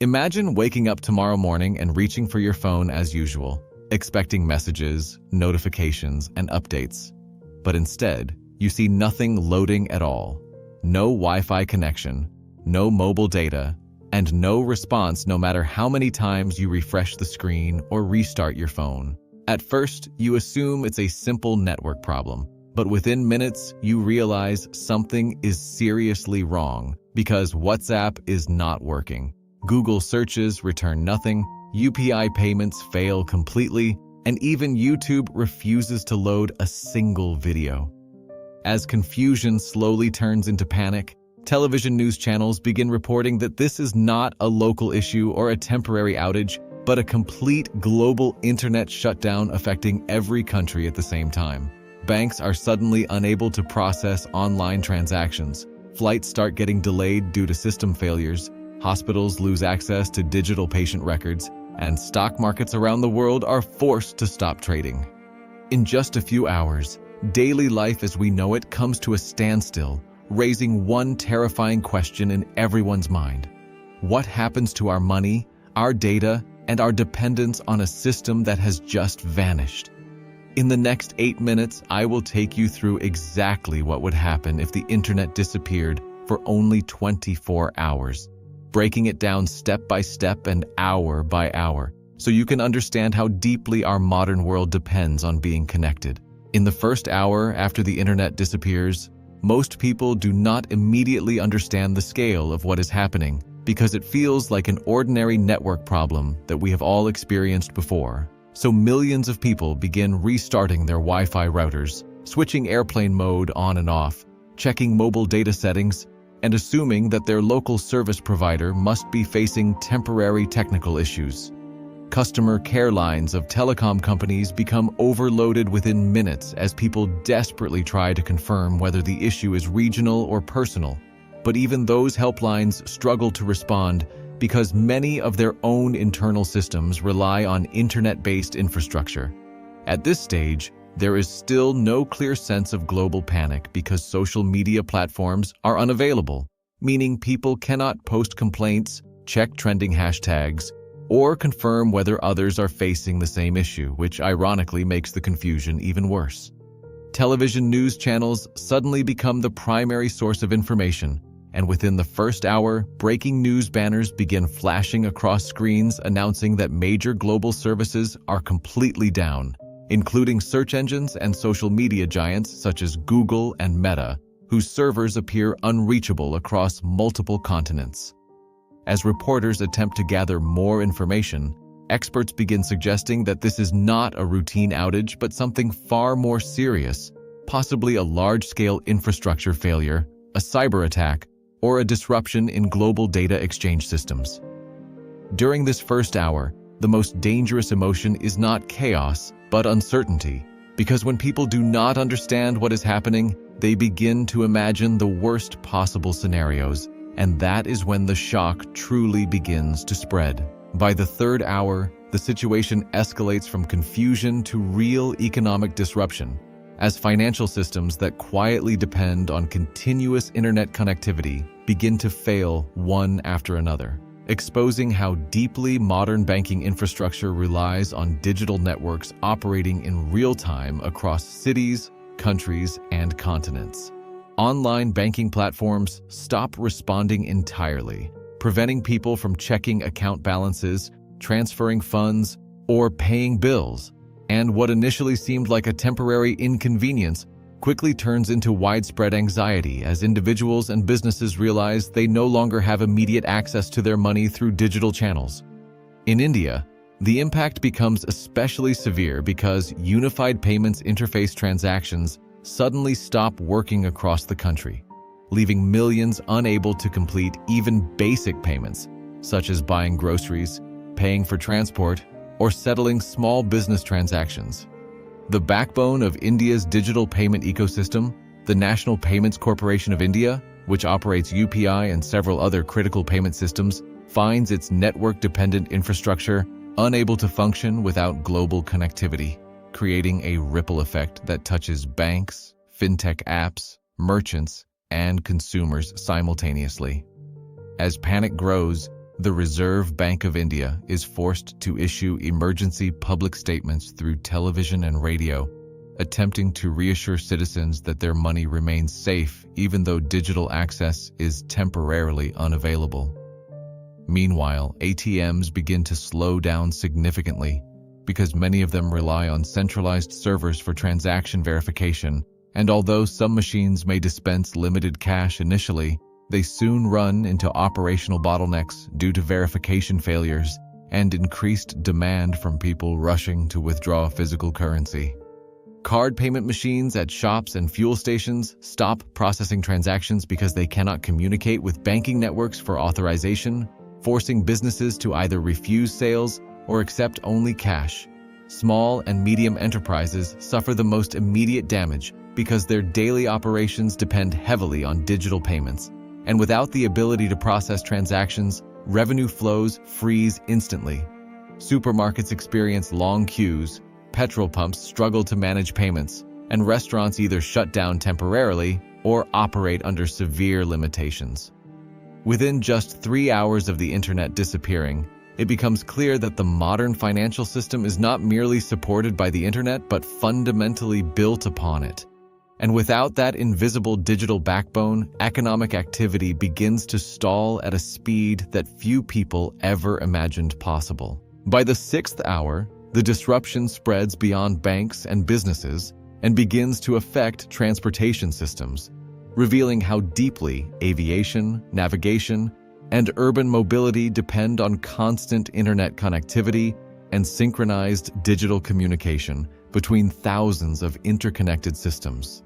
Imagine waking up tomorrow morning and reaching for your phone as usual, expecting messages, notifications, and updates. But instead, you see nothing loading at all. No Wi-Fi connection, no mobile data, and no response no matter how many times you refresh the screen or restart your phone. At first, you assume it's a simple network problem, but within minutes, you realize something is seriously wrong because WhatsApp is not working. Google searches return nothing, UPI payments fail completely, and even YouTube refuses to load a single video. As confusion slowly turns into panic, television news channels begin reporting that this is not a local issue or a temporary outage, but a complete global internet shutdown affecting every country at the same time. Banks are suddenly unable to process online transactions. Flights start getting delayed due to system failures. Hospitals lose access to digital patient records, and stock markets around the world are forced to stop trading. In just a few hours, daily life as we know it comes to a standstill, raising one terrifying question in everyone's mind. What happens to our money, our data, and our dependence on a system that has just vanished? In the next 8 minutes, I will take you through exactly what would happen if the internet disappeared for only 24 hours, breaking it down step by step and hour by hour, so you can understand how deeply our modern world depends on being connected. In the first hour after the internet disappears, most people do not immediately understand the scale of what is happening because it feels like an ordinary network problem that we have all experienced before. So millions of people begin restarting their Wi-Fi routers, switching airplane mode on and off, checking mobile data settings, and assuming that their local service provider must be facing temporary technical issues. Customer care lines of telecom companies become overloaded within minutes as people desperately try to confirm whether the issue is regional or personal. But even those helplines struggle to respond because many of their own internal systems rely on internet-based infrastructure. At this stage, there is still no clear sense of global panic because social media platforms are unavailable, meaning people cannot post complaints, check trending hashtags, or confirm whether others are facing the same issue, which ironically makes the confusion even worse. Television news channels suddenly become the primary source of information, and within the first hour, breaking news banners begin flashing across screens announcing that major global services are completely down, including search engines and social media giants such as Google and Meta, whose servers appear unreachable across multiple continents. As reporters attempt to gather more information, experts begin suggesting that this is not a routine outage but something far more serious, possibly a large-scale infrastructure failure, a cyber attack, or a disruption in global data exchange systems. During this first hour, the most dangerous emotion is not chaos, but uncertainty, because when people do not understand what is happening, they begin to imagine the worst possible scenarios, and that is when the shock truly begins to spread. By the third hour, the situation escalates from confusion to real economic disruption, as financial systems that quietly depend on continuous internet connectivity begin to fail one after another, exposing how deeply modern banking infrastructure relies on digital networks operating in real time across cities, countries, and continents. Online banking platforms stop responding entirely, preventing people from checking account balances, transferring funds, or paying bills. And what initially seemed like a temporary inconvenience quickly turns into widespread anxiety as individuals and businesses realize they no longer have immediate access to their money through digital channels. In India, the impact becomes especially severe because unified payments interface transactions suddenly stop working across the country, leaving millions unable to complete even basic payments, such as buying groceries, paying for transport, or settling small business transactions. The backbone of India's digital payment ecosystem, the National Payments Corporation of India, which operates UPI and several other critical payment systems, finds its network-dependent infrastructure unable to function without global connectivity, creating a ripple effect that touches banks, fintech apps, merchants, and consumers simultaneously. As panic grows, The Reserve Bank of India is forced to issue emergency public statements through television and radio, attempting to reassure citizens that their money remains safe even though digital access is temporarily unavailable. Meanwhile, ATMs begin to slow down significantly because many of them rely on centralized servers for transaction verification, and although some machines may dispense limited cash initially, they soon run into operational bottlenecks due to verification failures and increased demand from people rushing to withdraw physical currency. Card payment machines at shops and fuel stations stop processing transactions because they cannot communicate with banking networks for authorization, forcing businesses to either refuse sales or accept only cash. Small and medium enterprises suffer the most immediate damage because their daily operations depend heavily on digital payments. And without the ability to process transactions, revenue flows freeze instantly. Supermarkets experience long queues, petrol pumps struggle to manage payments, and restaurants either shut down temporarily or operate under severe limitations. Within just 3 hours of the internet disappearing, it becomes clear that the modern financial system is not merely supported by the internet but fundamentally built upon it. And without that invisible digital backbone, economic activity begins to stall at a speed that few people ever imagined possible. By the 6th hour, the disruption spreads beyond banks and businesses and begins to affect transportation systems, revealing how deeply aviation, navigation, and urban mobility depend on constant internet connectivity and synchronized digital communication between thousands of interconnected systems.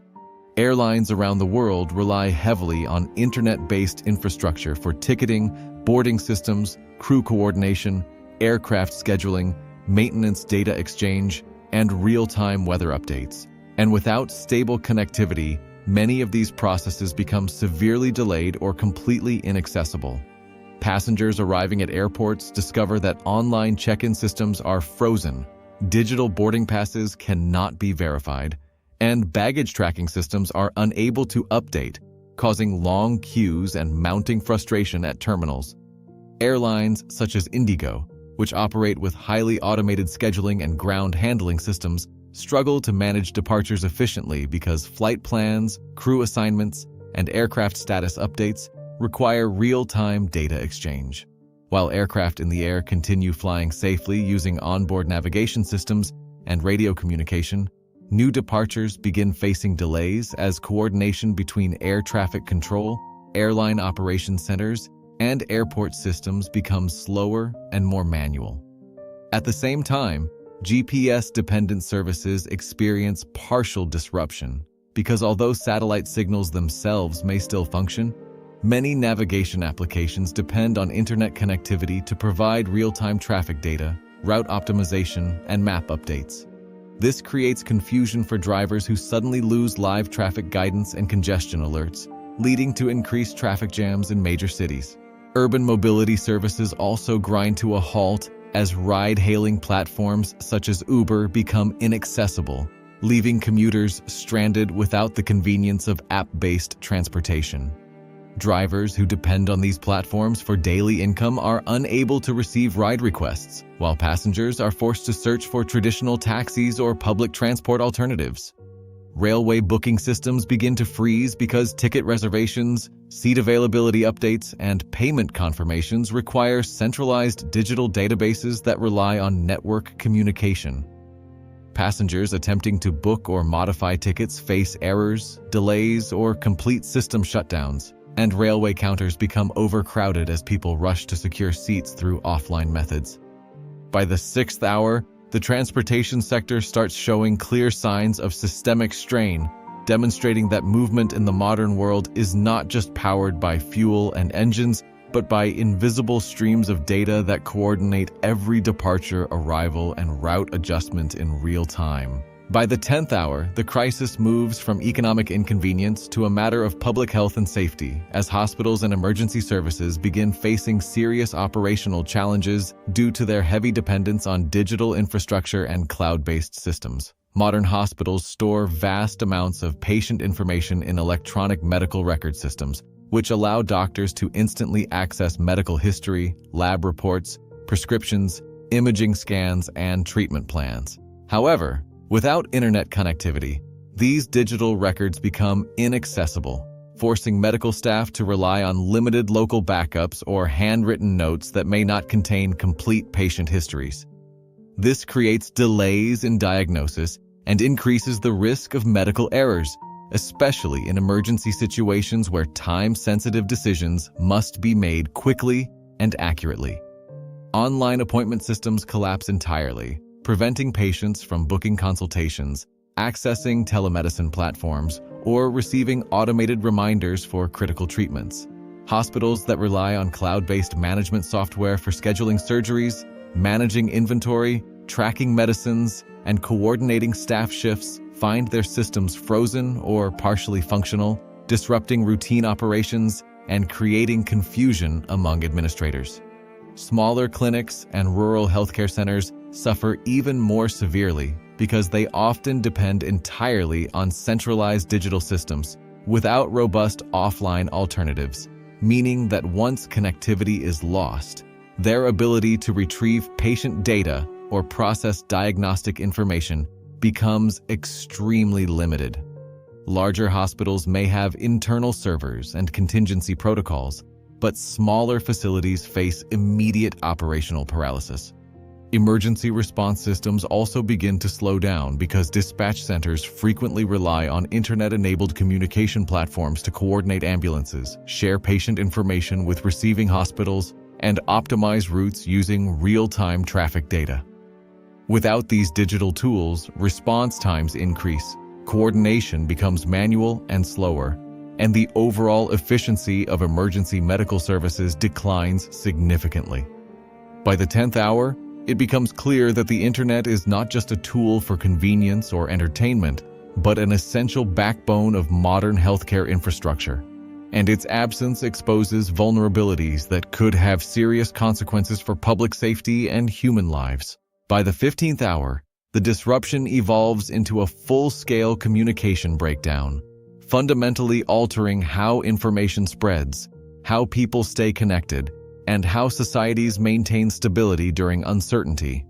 Airlines around the world rely heavily on internet-based infrastructure for ticketing, boarding systems, crew coordination, aircraft scheduling, maintenance data exchange, and real-time weather updates. And without stable connectivity, many of these processes become severely delayed or completely inaccessible. Passengers arriving at airports discover that online check-in systems are frozen, digital boarding passes cannot be verified, and baggage tracking systems are unable to update, causing long queues and mounting frustration at terminals. Airlines such as Indigo, which operate with highly automated scheduling and ground handling systems, struggle to manage departures efficiently because flight plans, crew assignments, and aircraft status updates require real-time data exchange. While aircraft in the air continue flying safely using onboard navigation systems and radio communication, new departures begin facing delays as coordination between air traffic control, airline operations centers, and airport systems becomes slower and more manual. At the same time, GPS-dependent services experience partial disruption because although satellite signals themselves may still function, many navigation applications depend on internet connectivity to provide real-time traffic data, route optimization, and map updates. This creates confusion for drivers who suddenly lose live traffic guidance and congestion alerts, leading to increased traffic jams in major cities. Urban mobility services also grind to a halt as ride-hailing platforms such as Uber become inaccessible, leaving commuters stranded without the convenience of app-based transportation. Drivers who depend on these platforms for daily income are unable to receive ride requests, while passengers are forced to search for traditional taxis or public transport alternatives. Railway booking systems begin to freeze because ticket reservations, seat availability updates, and payment confirmations require centralized digital databases that rely on network communication. Passengers attempting to book or modify tickets face errors, delays, or complete system shutdowns, and railway counters become overcrowded as people rush to secure seats through offline methods. By the 6th hour, the transportation sector starts showing clear signs of systemic strain, demonstrating that movement in the modern world is not just powered by fuel and engines, but by invisible streams of data that coordinate every departure, arrival, and route adjustment in real time. By the 10th hour, the crisis moves from economic inconvenience to a matter of public health and safety, as hospitals and emergency services begin facing serious operational challenges due to their heavy dependence on digital infrastructure and cloud-based systems. Modern hospitals store vast amounts of patient information in electronic medical record systems, which allow doctors to instantly access medical history, lab reports, prescriptions, imaging scans, and treatment plans. However, without internet connectivity, these digital records become inaccessible, forcing medical staff to rely on limited local backups or handwritten notes that may not contain complete patient histories. This creates delays in diagnosis and increases the risk of medical errors, especially in emergency situations where time-sensitive decisions must be made quickly and accurately. Online appointment systems collapse entirely, preventing patients from booking consultations, accessing telemedicine platforms, or receiving automated reminders for critical treatments. Hospitals that rely on cloud-based management software for scheduling surgeries, managing inventory, tracking medicines, and coordinating staff shifts find their systems frozen or partially functional, disrupting routine operations and creating confusion among administrators. Smaller clinics and rural healthcare centers suffer even more severely because they often depend entirely on centralized digital systems without robust offline alternatives, meaning that once connectivity is lost, their ability to retrieve patient data or process diagnostic information becomes extremely limited. Larger hospitals may have internal servers and contingency protocols, but smaller facilities face immediate operational paralysis. Emergency response systems also begin to slow down because dispatch centers frequently rely on internet-enabled communication platforms to coordinate ambulances, share patient information with receiving hospitals, and optimize routes using real-time traffic data. Without these digital tools, response times increase, coordination becomes manual and slower, and the overall efficiency of emergency medical services declines significantly. By the 10th hour, it becomes clear that the internet is not just a tool for convenience or entertainment, but an essential backbone of modern healthcare infrastructure. And its absence exposes vulnerabilities that could have serious consequences for public safety and human lives. By the 15th hour, the disruption evolves into a full-scale communication breakdown, fundamentally altering how information spreads, how people stay connected, and how societies maintain stability during uncertainty.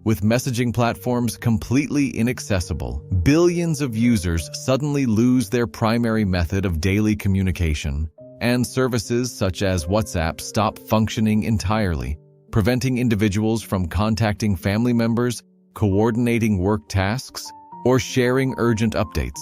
With messaging platforms completely inaccessible, billions of users suddenly lose their primary method of daily communication, and services such as WhatsApp stop functioning entirely, preventing individuals from contacting family members, coordinating work tasks, or sharing urgent updates.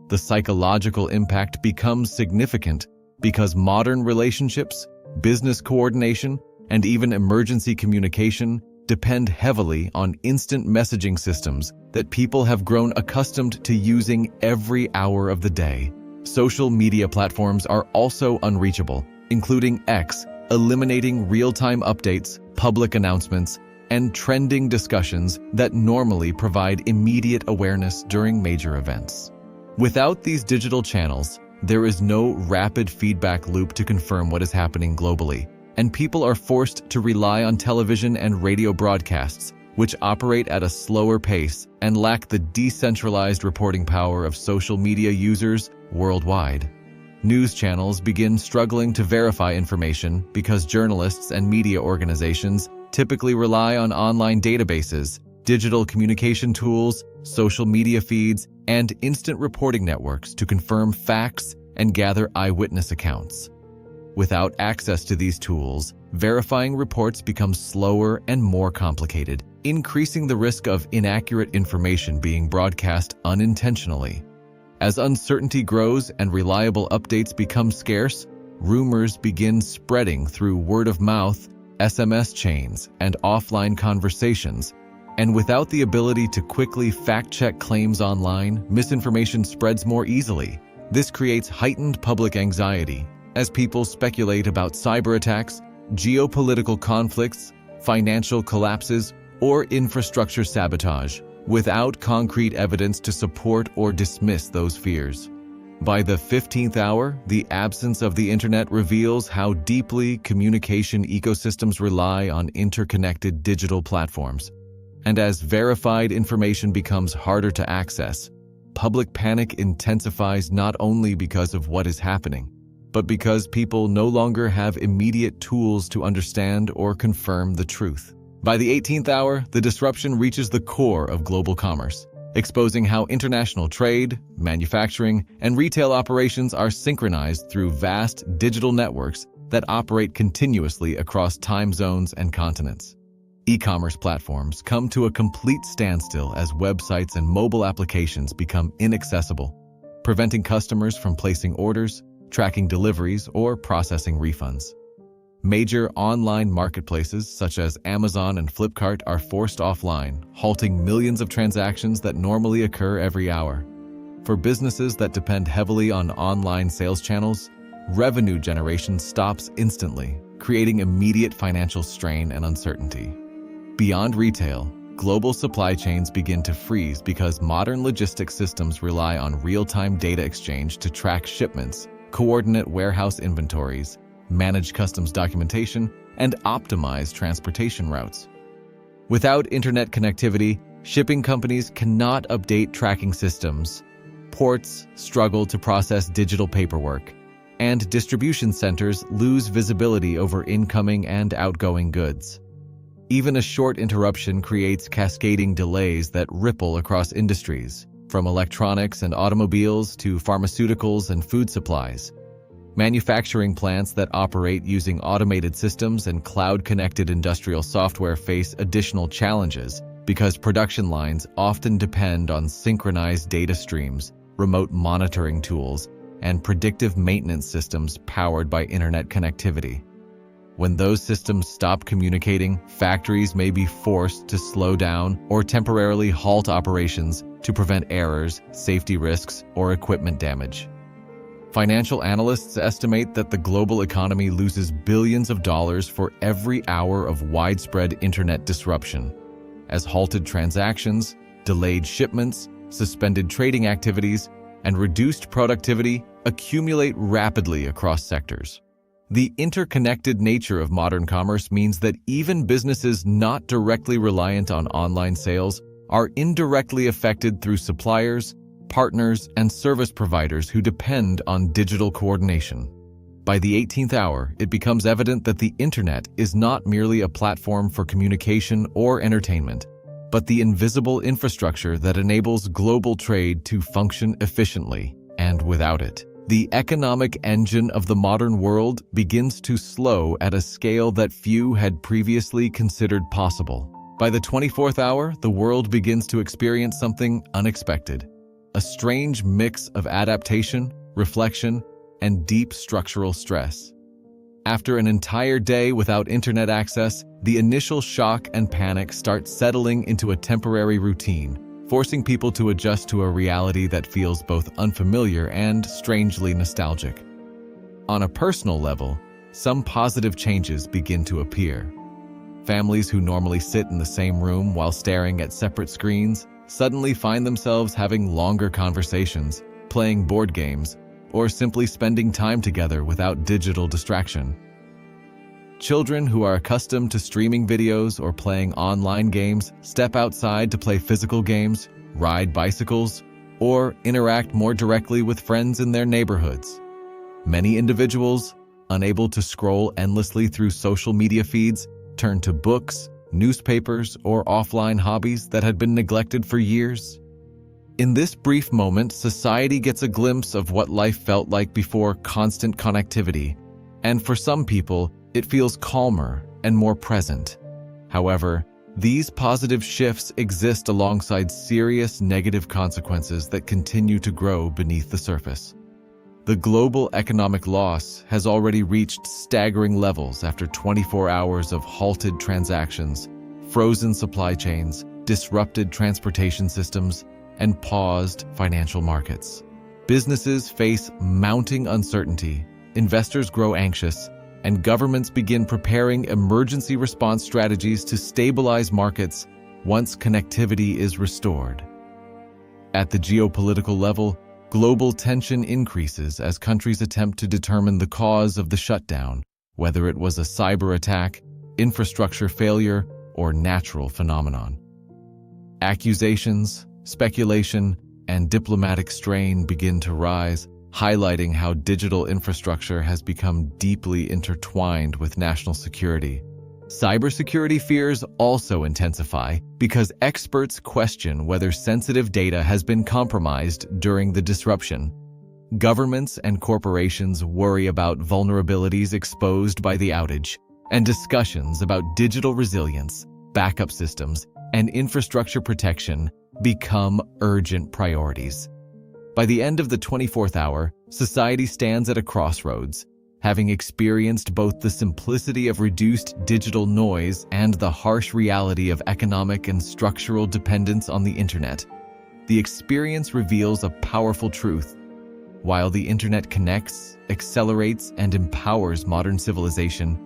The psychological impact becomes significant because modern relationships, business coordination, and even emergency communication depend heavily on instant messaging systems that people have grown accustomed to using every hour of the day. Social media platforms are also unreachable, including X, eliminating real-time updates, public announcements, and trending discussions that normally provide immediate awareness during major events. Without these digital channels, there is no rapid feedback loop to confirm what is happening globally, and people are forced to rely on television and radio broadcasts, which operate at a slower pace and lack the decentralized reporting power of social media users worldwide. News channels begin struggling to verify information because journalists and media organizations typically rely on online databases, digital communication tools, social media feeds, and instant reporting networks to confirm facts and gather eyewitness accounts. Without access to these tools, verifying reports becomes slower and more complicated, increasing the risk of inaccurate information being broadcast unintentionally. As uncertainty grows and reliable updates become scarce, rumors begin spreading through word of mouth, SMS chains, and offline conversations. And without the ability to quickly fact-check claims online, misinformation spreads more easily. This creates heightened public anxiety as people speculate about cyberattacks, geopolitical conflicts, financial collapses, or infrastructure sabotage, without concrete evidence to support or dismiss those fears. By the 15th hour, the absence of the internet reveals how deeply communication ecosystems rely on interconnected digital platforms. And as verified information becomes harder to access, public panic intensifies not only because of what is happening, but because people no longer have immediate tools to understand or confirm the truth. By the 18th hour, the disruption reaches the core of global commerce, exposing how international trade, manufacturing, and retail operations are synchronized through vast digital networks that operate continuously across time zones and continents. E-commerce platforms come to a complete standstill as websites and mobile applications become inaccessible, preventing customers from placing orders, tracking deliveries, or processing refunds. Major online marketplaces such as Amazon and Flipkart are forced offline, halting millions of transactions that normally occur every hour. For businesses that depend heavily on online sales channels, revenue generation stops instantly, creating immediate financial strain and uncertainty. Beyond retail, global supply chains begin to freeze because modern logistics systems rely on real-time data exchange to track shipments, coordinate warehouse inventories, manage customs documentation, and optimize transportation routes. Without internet connectivity, shipping companies cannot update tracking systems, ports struggle to process digital paperwork, and distribution centers lose visibility over incoming and outgoing goods. Even a short interruption creates cascading delays that ripple across industries, from electronics and automobiles to pharmaceuticals and food supplies. Manufacturing plants that operate using automated systems and cloud-connected industrial software face additional challenges because production lines often depend on synchronized data streams, remote monitoring tools, and predictive maintenance systems powered by internet connectivity. When those systems stop communicating, factories may be forced to slow down or temporarily halt operations to prevent errors, safety risks, or equipment damage. Financial analysts estimate that the global economy loses billions of dollars for every hour of widespread internet disruption, as halted transactions, delayed shipments, suspended trading activities, and reduced productivity accumulate rapidly across sectors. The interconnected nature of modern commerce means that even businesses not directly reliant on online sales are indirectly affected through suppliers, partners, and service providers who depend on digital coordination. By the 18th hour, it becomes evident that the internet is not merely a platform for communication or entertainment, but the invisible infrastructure that enables global trade to function efficiently. And without it, the economic engine of the modern world begins to slow at a scale that few had previously considered possible. By the 24th hour, the world begins to experience something unexpected. A strange mix of adaptation, reflection, and deep structural stress. After an entire day without internet access, the initial shock and panic start settling into a temporary routine, forcing people to adjust to a reality that feels both unfamiliar and strangely nostalgic. On a personal level, some positive changes begin to appear. Families who normally sit in the same room while staring at separate screens suddenly find themselves having longer conversations, playing board games, or simply spending time together without digital distraction. Children who are accustomed to streaming videos or playing online games step outside to play physical games, ride bicycles, or interact more directly with friends in their neighborhoods. Many individuals, unable to scroll endlessly through social media feeds, turn to books, newspapers, or offline hobbies that had been neglected for years. In this brief moment, society gets a glimpse of what life felt like before constant connectivity, and for some people, it feels calmer and more present. However, these positive shifts exist alongside serious negative consequences that continue to grow beneath the surface. The global economic loss has already reached staggering levels after 24 hours of halted transactions, frozen supply chains, disrupted transportation systems, and paused financial markets. Businesses face mounting uncertainty, investors grow anxious, and governments begin preparing emergency response strategies to stabilize markets once connectivity is restored. At the geopolitical level, global tension increases as countries attempt to determine the cause of the shutdown, whether it was a cyber attack, infrastructure failure, or natural phenomenon. Accusations, speculation, and diplomatic strain begin to rise highlighting how digital infrastructure has become deeply intertwined with national security. Cybersecurity fears also intensify because experts question whether sensitive data has been compromised during the disruption. Governments and corporations worry about vulnerabilities exposed by the outage, and discussions about digital resilience, backup systems, and infrastructure protection become urgent priorities. By the end of the 24th hour, society stands at a crossroads, having experienced both the simplicity of reduced digital noise and the harsh reality of economic and structural dependence on the internet. The experience reveals a powerful truth. While the internet connects, accelerates, and empowers modern civilization,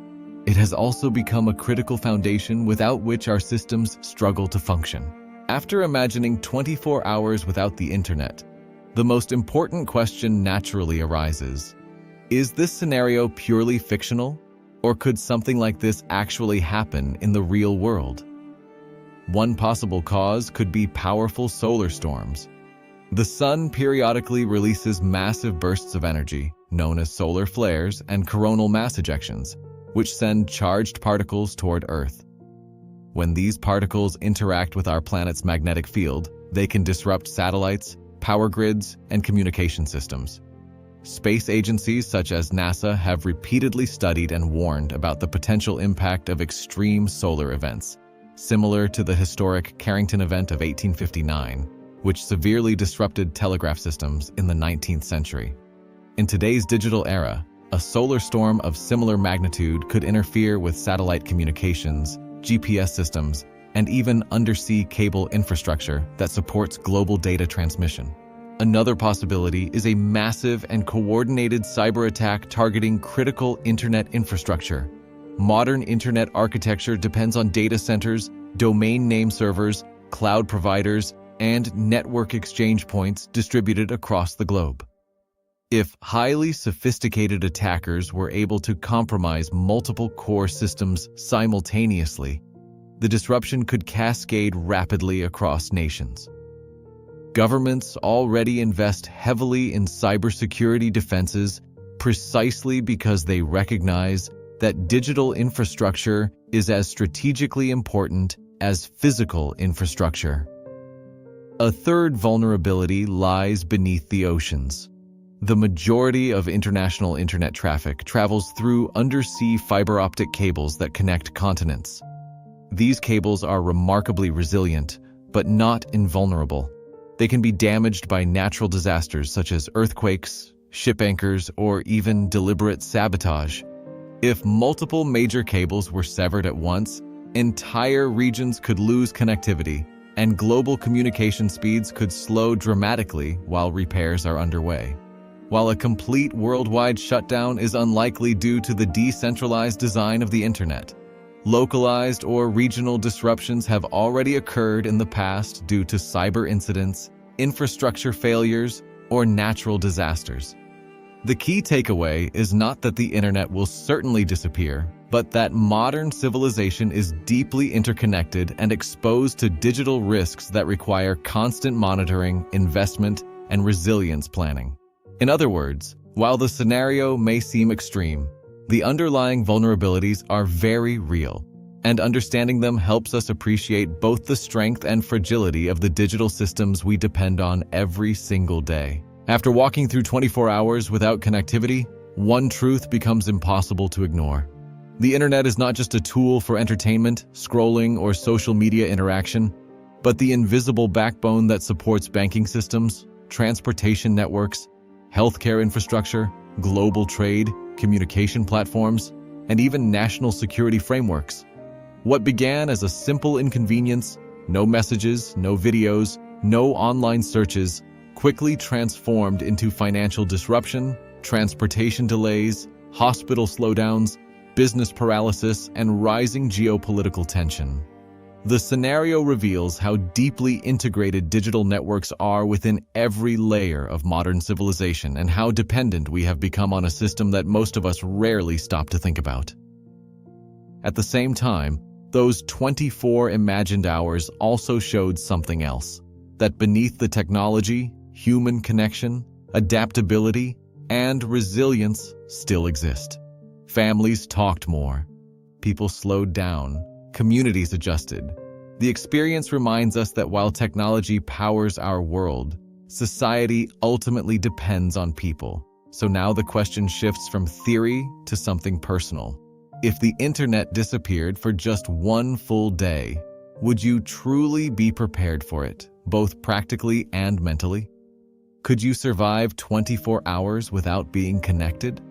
it has also become a critical foundation without which our systems struggle to function. After imagining 24 hours without the internet, the most important question naturally arises. Is this scenario purely fictional, or could something like this actually happen in the real world? One possible cause could be powerful solar storms. The sun periodically releases massive bursts of energy, known as solar flares and coronal mass ejections, which send charged particles toward Earth. When these particles interact with our planet's magnetic field, they can disrupt satellites, power grids, and communication systems. Space agencies such as NASA have repeatedly studied and warned about the potential impact of extreme solar events, similar to the historic Carrington event of 1859, which severely disrupted telegraph systems in the 19th century. In today's digital era, a solar storm of similar magnitude could interfere with satellite communications, GPS systems, and even undersea cable infrastructure that supports global data transmission. Another possibility is a massive and coordinated cyber attack targeting critical internet infrastructure. Modern internet architecture depends on data centers, domain name servers, cloud providers, and network exchange points distributed across the globe. If highly sophisticated attackers were able to compromise multiple core systems simultaneously, the disruption could cascade rapidly across nations. Governments already invest heavily in cybersecurity defenses precisely because they recognize that digital infrastructure is as strategically important as physical infrastructure. A third vulnerability lies beneath the oceans. The majority of international internet traffic travels through undersea fiber optic cables that connect continents. These cables are remarkably resilient, but not invulnerable. They can be damaged by natural disasters such as earthquakes, ship anchors, or even deliberate sabotage. If multiple major cables were severed at once, entire regions could lose connectivity, and global communication speeds could slow dramatically while repairs are underway. While a complete worldwide shutdown is unlikely due to the decentralized design of the internet, localized or regional disruptions have already occurred in the past due to cyber incidents, infrastructure failures, or natural disasters. The key takeaway is not that the internet will certainly disappear, but that modern civilization is deeply interconnected and exposed to digital risks that require constant monitoring, investment, and resilience planning. In other words, while the scenario may seem extreme, the underlying vulnerabilities are very real, and understanding them helps us appreciate both the strength and fragility of the digital systems we depend on every single day. After walking through 24 hours without connectivity, one truth becomes impossible to ignore. The internet is not just a tool for entertainment, scrolling, or social media interaction, but the invisible backbone that supports banking systems, transportation networks, healthcare infrastructure, global trade, communication platforms, and even national security frameworks. What began as a simple inconvenience, no messages, no videos, no online searches, quickly transformed into financial disruption, transportation delays, hospital slowdowns, business paralysis, and rising geopolitical tension. The scenario reveals how deeply integrated digital networks are within every layer of modern civilization and how dependent we have become on a system that most of us rarely stop to think about. At the same time, those 24 imagined hours also showed something else, that beneath the technology, human connection, adaptability, and resilience still exist. Families talked more. People slowed down. Communities adjusted. The experience reminds us that while technology powers our world, society ultimately depends on people. So now the question shifts from theory to something personal. If the internet disappeared for just one full day, would you truly be prepared for it, both practically and mentally? Could you survive 24 hours without being connected?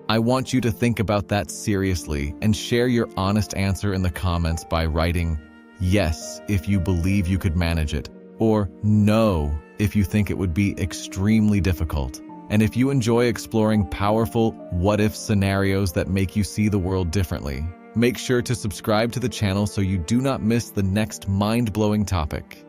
I want you to think about that seriously and share your honest answer in the comments by writing yes if you believe you could manage it, or no if you think it would be extremely difficult. And if you enjoy exploring powerful what-if scenarios that make you see the world differently, make sure to subscribe to the channel so you do not miss the next mind-blowing topic.